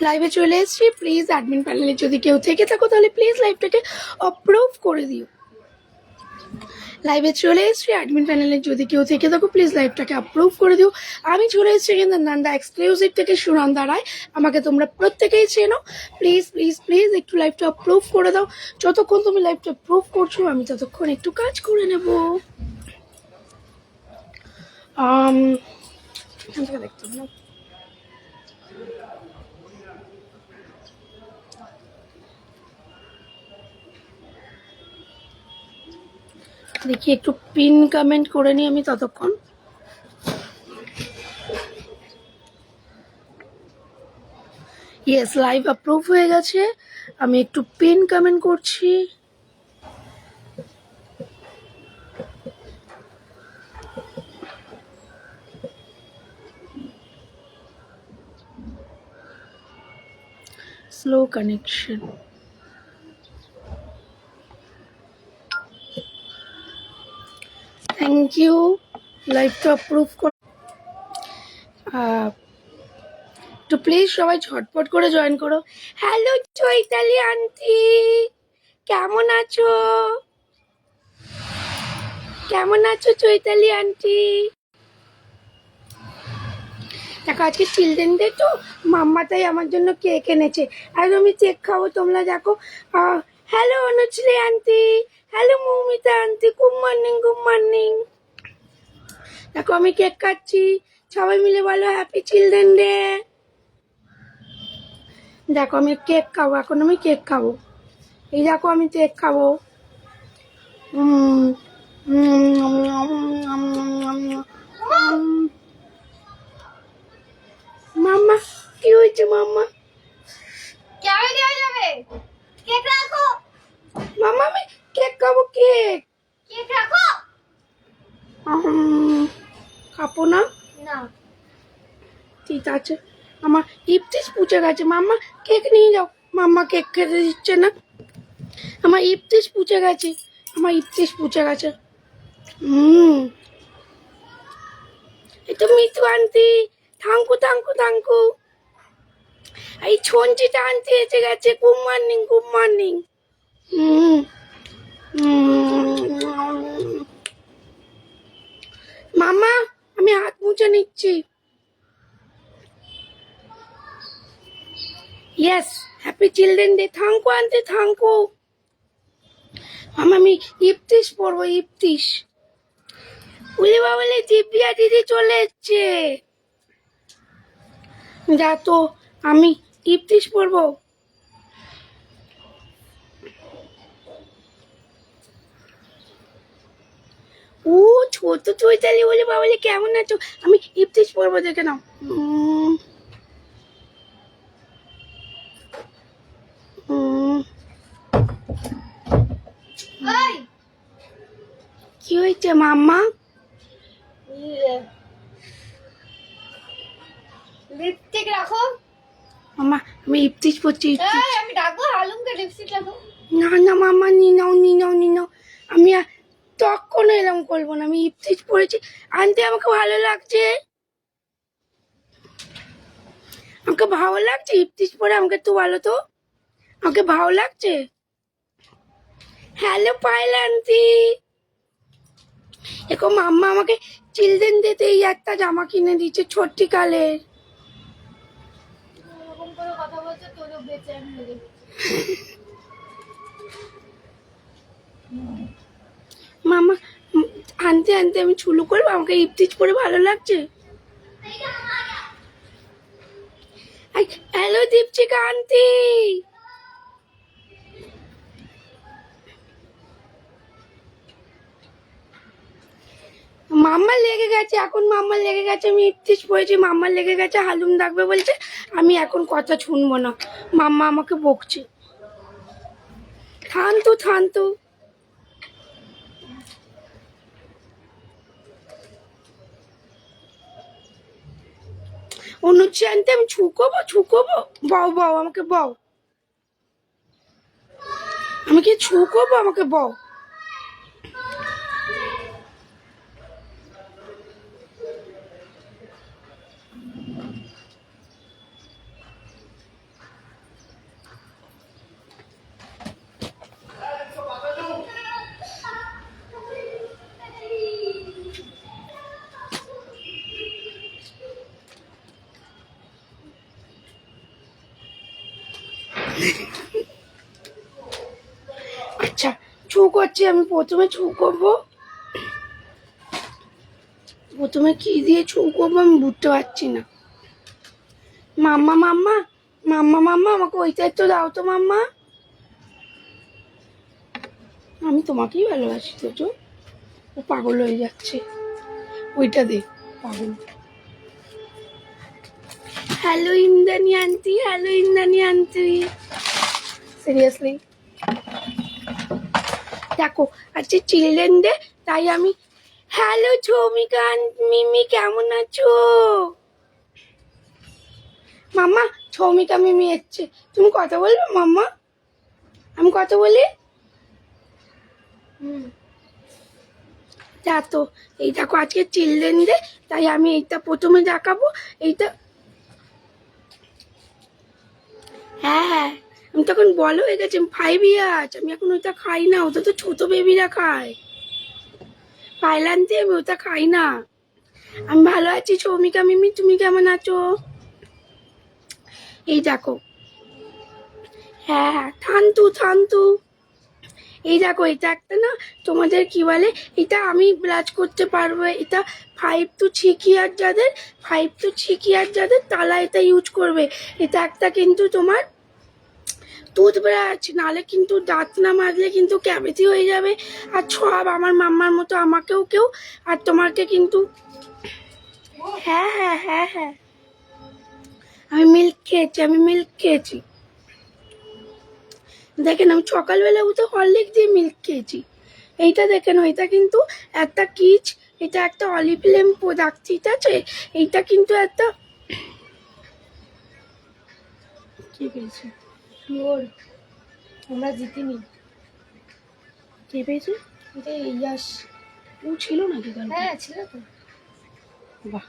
লাইভে চলে এসেছি। প্লিজ অ্যাডমিন প্যানেলে যদি কেউ থেকে থাকো তাহলে প্লিজ লাইভটাকে অ্যাপ্রুভ করে দিও। লাইভে চলে এসেছি, অ্যাডমিন প্যানেলে যদি কেউ থেকে থাকো প্লিজ লাইভটাকে অ্যাপ্রুভ করে দিও। আমি চলে এসেছি কিন্তু নন্দা এক্সক্লুসিভ থেকে সুনন্দা রায়। আমাকে তোমরা প্রত্যেকেই চেনো। প্লিজ প্লিজ প্লিজ একটু লাইভটা অ্যাপ্রুভ করে দাও। যতক্ষণ তুমি লাইভটা অ্যাপ্রুভ করছো আমি ততক্ষণ একটু কাজ করে নেব। দেখতে হবে না। দেখি একটু পিন কমেন্ট করে নিই আমি ততক্ষণ। ইয়েস, লাইভ অ্যাপ্রুভ হয়ে গেছে। আমি একটু পিন কমেন্ট করছি। Slow connection. থ্যাংক ইউ লাইভটা অ্যাপ্রুভ কর। তো প্লিজ সবাই ঝটপট করে জয়েন করো। হ্যালো চৈতালি আন্টি, কেমন আছো? কেমন আছো চৈতালি আন্টি? দেখো আজকে চিলড্রেন ডে তো, মাম্মা তাই আমার জন্য কেক এনেছে। আর আমি কেক খাবো, তোমরা দেখো। Hello Anushree aunty, hello Moumita aunty, good morning good morning. দেখো আমি কেক খাচ্ছি, সবাই মিলে বলো হ্যাপি চিলড্রেন ডে। দেখো আমি কেক খাবো, এখন আমি কেক খাবো। এই দেখো আমি কেক খাবো। মাম্মা কি হয়েছে মাম্মা? মাম্মা আমি কেক খাবো, কেক খাবো না। ঠিক আছে, আমার ইপটিস পুচে গেছে। মাম্মা কেক নিয়ে যাও। মাম্মা কেক খেতে দিচ্ছে না। আমার ইপটিস পুচে গেছে, আমার ইপটিস পুচে গেছে। এই তো Mitu aunty, thank you thank you thank you. এই ছঞ্চিটা আনতে এসে গেছে। Good morning good morning. মামা আমি হাত মুছে নিচ্ছি। Yes, happy children day. Thank you আনতে থাঙ্কু। মামা আমি ইফতিস পড়বো, ইফতিস। উলি বাবলে দিব্যা দিদি চলে এসছে। যা তো, আমি ইফতিস পড়বো। ও ছোট চৈতালি, বলে বাবলে কেমন আছো? আমি ইফতিস পড়বো, দেখে নাও। কি হয়েছে মাম্মা? লিপস্টিক রাখো। মাম্মা আমি ইফতিস পড়ছি। আমি ডাকবো হালুমকে লিপস্টিক রাখো। না না মাম্মা নি নাও নি নাও নি নাও। আমি তখন এরকম করবো না, আমি ইফতিস পড়েছি। আনতে আমাকে ভালো লাগছে, আমাকে ভালো লাগছে ইফতিস পরে। আমাকে একটু বলো তো, আমাকে ভালো লাগছে? হ্যালো পায়েল আন্টি, দেখো মাম্মা আমাকে চিলড্রেন ডেতে এই একটা জামা কিনে দিচ্ছে ছোট্টি কালের। এরকম করে কথা বলছে তোরও বেচেন হয়ে যাবে। মাম্মা আনতে আনতে আমি ছুলু করবো, আমাকে ইফতিস পরে ভালো লাগছে। হ্যালো দীপচিকা আন্টি, মাম্মা লেগে গেছে এখন, মাম্মা লেগে গেছে। আমি ইফতিস পড়েছি, মাম্মা লেগে গেছে, হালুম ডাকবে বলছে। আমি এখন কথা শুনবো না, মাম্মা আমাকে বকছে। থানতো থানতো। অনুচ্ছি আনতে আমি ছুকোবো ছুকোবো। বউ বউ আমাকে বউ, আমি কি ছুকোবো? আমাকে বউ। আচ্ছা, ছু করছি আমি। প্রথমে ছু করবো, প্রথমে কি দিয়ে ছু করবো আমি বুঝতে পারছি না। মাম্মা মাম্মা মাম্মা মাম্মা আমাকে ওইটা একটু দাও তো মাম্মা। আমি তোমাকেই ভালোবাসি তো চো। ও পাগল হয়ে যাচ্ছে, ওইটা দে পাগল। Hello Indrani aunty, hello Indrani aunty. Seriously দেখো আজকে চিলড্রেন ডে, তাই আমি। হ্যালো ছৌমিকা মিমি, কেমন আছো? মাম্মা ছৌমিকা মিমি এসছে, তুমি কথা বলবে মাম্মা? আমি কথা বলি? যা তো, এই দেখো আজকে চিলড্রেন ডে, তাই আমি এইটা প্রথমে দেখাবো। এইটা হ্যাঁ হ্যাঁ, আমি তখন বড় হয়ে গেছি, 5 ইয়ার্স। আমি এখন ওইটা খাই না, ওটা তো ছোট বেবিরা খায়। পাইলান্তে আমি ওটা খাই না। আমি ভালো আছি ছৌমিকা মিমি, তুমি কেমন আছো? এই দেখো, হ্যাঁ হ্যাঁ, থান্তু থান্তু। এই দেখো, এটা একটা না, তোমাদের কি বলে, এটা আমি ব্লাচ করতে পারবো। এটা 5 to 6 ইয়ার যাদের, 5 to 6 ইয়ার যাদের তারা এটা ইউজ করবে। এটা একটা কিন্তু তোমার টুথব্রাশ, নাহলে কিন্তু দাঁত না মাজলে কিন্তু ক্যাভিটি হয়ে যাবে। আর সব আমার মাম্মার মতো আমাকেও কেউ, আর তোমাকে কিন্তু। হ্যাঁ হ্যাঁ হ্যাঁ হ্যাঁ, আমি মিল্ক খেয়েছি, আমি মিল্ক খেয়েছি। দেখেন আমি সকালবেলা উঠে হরলিক্স দিয়ে মিল্ক খেয়েছি। এইটা দেখেন, এটা কিন্তু একটা কিচ, এটা একটা অলিফ্লেম প্রোডাক্ট, ঠিক আছে? এইটা কিন্তু একটা কি পেয়েছে ওর আমরা জিতিনি। কে পেয়েছে? এটা ইয়াস। ও ছিল নাকি তার? হ্যাঁ ছিল তো। বাহ,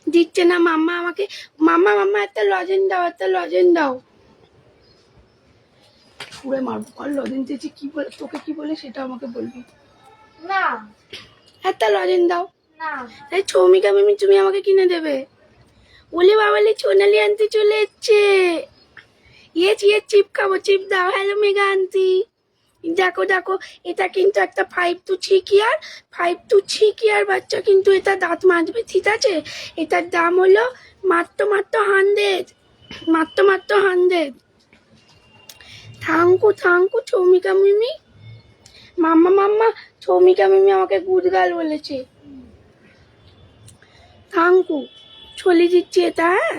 দিচ্ছে না মাম্মা আমাকে। মাম্মা মাম্মা একটা লজেন দাও, একটা লজেন দাও। পুরো মারবো, আর লজেন চেয়েছি কি বলে, তোকে কি বলে সেটা আমাকে বলবি। না একটা লজেন দাও। না, তাই ছৌমিকা মিমি তুমি আমাকে কিনে দেবে? ওলে বাবালে সোনালি আনতে চলে এসছে। ইয়ে চিপ খাবো, চিপ দাও। হ্যালো মেগা আন্টি, দেখো দেখো, এটা কিন্তু একটা 5 to 6 ইয়ার, 5 to 6 ইয়ার বাচ্চা কিন্তু এটা দাঁত মাজবে, ঠিক আছে? এটার দাম হলো মাত্র মাত্র 100, মাত্র মাত্র 100। থাঙ্কু থাঙ্কু ছৌমিকা মিমি। মাম্মা মাম্মা, ছৌমিকা মিমি আমাকে গুড গার্ল বলেছে। থাঙ্কু, ছলি দিচ্ছি এটা। হ্যাঁ,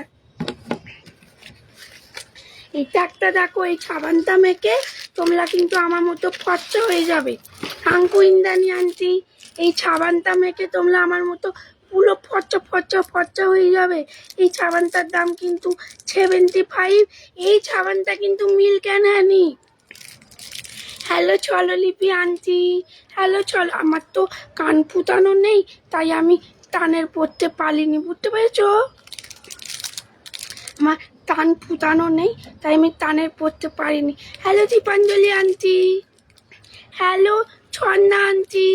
এটা একটা দেখো, এই সাবানটা মেখে তোমরা কিন্তু আমার মতো ফর্চা হয়ে যাবে। থাঙ্কু ইন্দ্রাণী আন্টি, এই সাবানটা মেখে তোমরা আমার মতো পুরো ফর্চা ফর্চা ফর্চা হয়ে যাবে। এই সাবানটার দাম কিন্তু 75। এই সাবানটা কিন্তু মিল্ক অ্যান্ড হানি। হ্যালো চলো লিপি আন্টি, হ্যালো চলো। আমার তো কান ফুটানো নেই, তাই আমি টানের পড়তে পারিনি, বুঝতে পেরেছো? আমার টান ফুটানো নেই, তাই আমি টানের পড়তে পারিনি। Hello Dipanjali aunty, hello Chhanna aunty.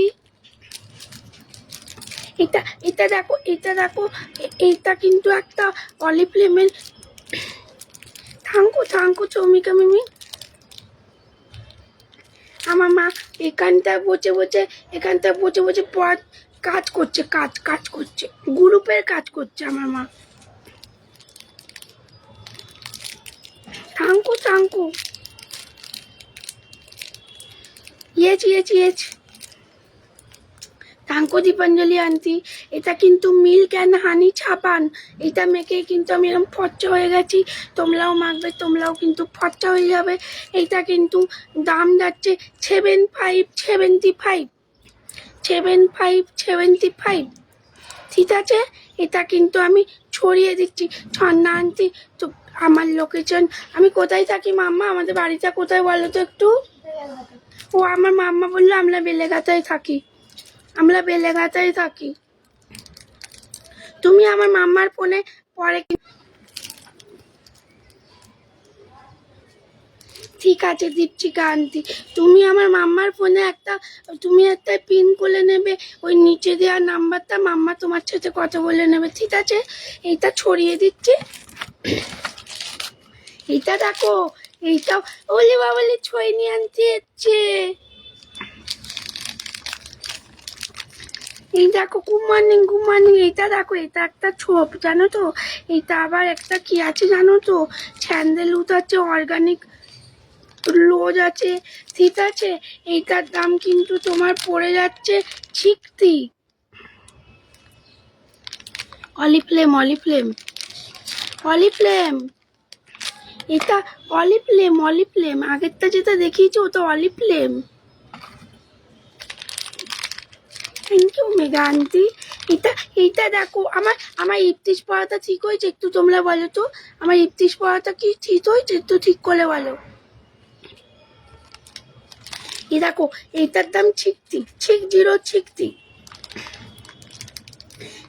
এটা এটা দেখো, এটা দেখো, এইটা কিন্তু একটা অলিফ্লেমের। থাঙ্কু থাঙ্কু চৌমিকা মিমি। আমার মা এখানটায় বসে বসে, এখানটায় বসে বসে কাজ করছে, কাজ করছে, গ্রুপের কাজ করছে আমার মা। Thank you thank you. Yes thank you Dipanjali aunty. এটা কিন্তু মিল্ক অ্যান্ড হানি ছাপান। এটা মেখে কিন্তু আমি এরকম ফর্চা হয়ে গেছি। তোমরাও মাখবে, তোমরাও কিন্তু ফর্চা হয়ে যাবে। এইটা কিন্তু দাম যাচ্ছে 75, ঠিক আছে? এটা কিন্তু আমি ছড়িয়ে দিচ্ছি। ছন্না আন্টি, তো আমার লোকেশন, আমি কোথায় থাকি মাম্মা? আমাদের বাড়িটা কোথায় বলো তো একটু? ও আমার মাম্মা বললো আমরা বেলেঘাটায় থাকি, আমরা বেলেঘাটায় থাকি। তুমি আমার মাম্মার ফোনে পরে ঠিক আছে দীপচিকা আন্টি, তুমি আমার মাম্মার ফোনে তুমি একটা পিন করে নেবে, ওই নিচে দেওয়া নাম্বারটা, মাম্মা তোমার সাথে কথা বলে নেবে, ঠিক আছে? এইটা ছড়িয়ে দিচ্ছি। এইটা দেখো, এইটাও ওলে বাবলে ছয় নিয়ে আনতে যাচ্ছে। এই দেখো গুড মর্নিং গুড মর্নিং। এইটা দেখো, এটা একটা ছোপ জানো তো। এইটা আবার একটা কি আছে জানো তো, স্যান্ডেলউড আছে, অর্গানিক লোজ আছে, ঠিক আছে। এইটার দাম কিন্তু তোমার পড়ে যাচ্ছে 60। অলিফ্লেম অলিফ্লেম অলিফ্লেম, এটা অলিফ্লেম অলিফ্লেম। আগেরটা যেটা দেখিয়েছি ওটা Oriflame. Thank you Megha aunty. এটা এইটা দেখো, আমার আমার ইফতিস পড়াটা ঠিক হয়েছে একটু তোমরা বলো তো। আমার ইফতিস পড়াটা কি ঠিক হয়েছে, একটু ঠিক করে বলো। এই দেখো, এইটার দাম 60, 60।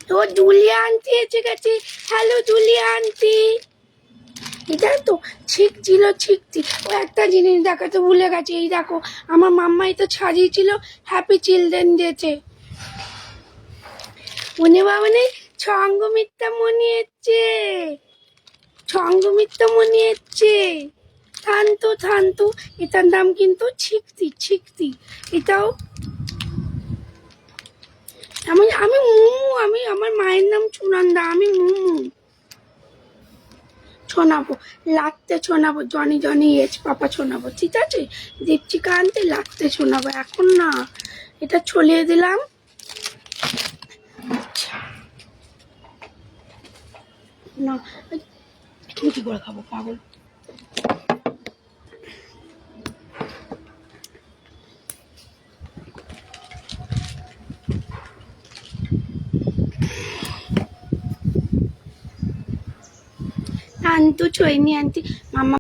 তো দুলিয়া আন্টি এসে গেছে। হ্যালো দুলিয়া আন্টি। এটা তো 60। ও একটা জিনিস দেখাতে ভুলে গেছে। এই দেখো, আমার মাম্মা এটা সাজিয়েছিল হ্যাপি চিলড্রেন ডেতে। মনে বাবনে সঙ্গমিত্রা মনে হচ্ছে, সঙ্গমিত্রা মনে হচ্ছে। থান্তু। এটার দাম কিন্তু 60। এটাও আমি আমি মুমু, আমি আমার মায়ের নাম সুনন্দা, আমি মুমু। শোনাবো, লাগতে শোনাবো, জনি এজ পাপা শোনাবো, ঠিক আছে। দীপচিকা আনতে লাগতে শোনাবো, এখন না। এটা ছলিয়ে দিলাম। না তুমি কি করে খাবো পাগল। আন্তু ছয়নি আন্টি, মাম্মা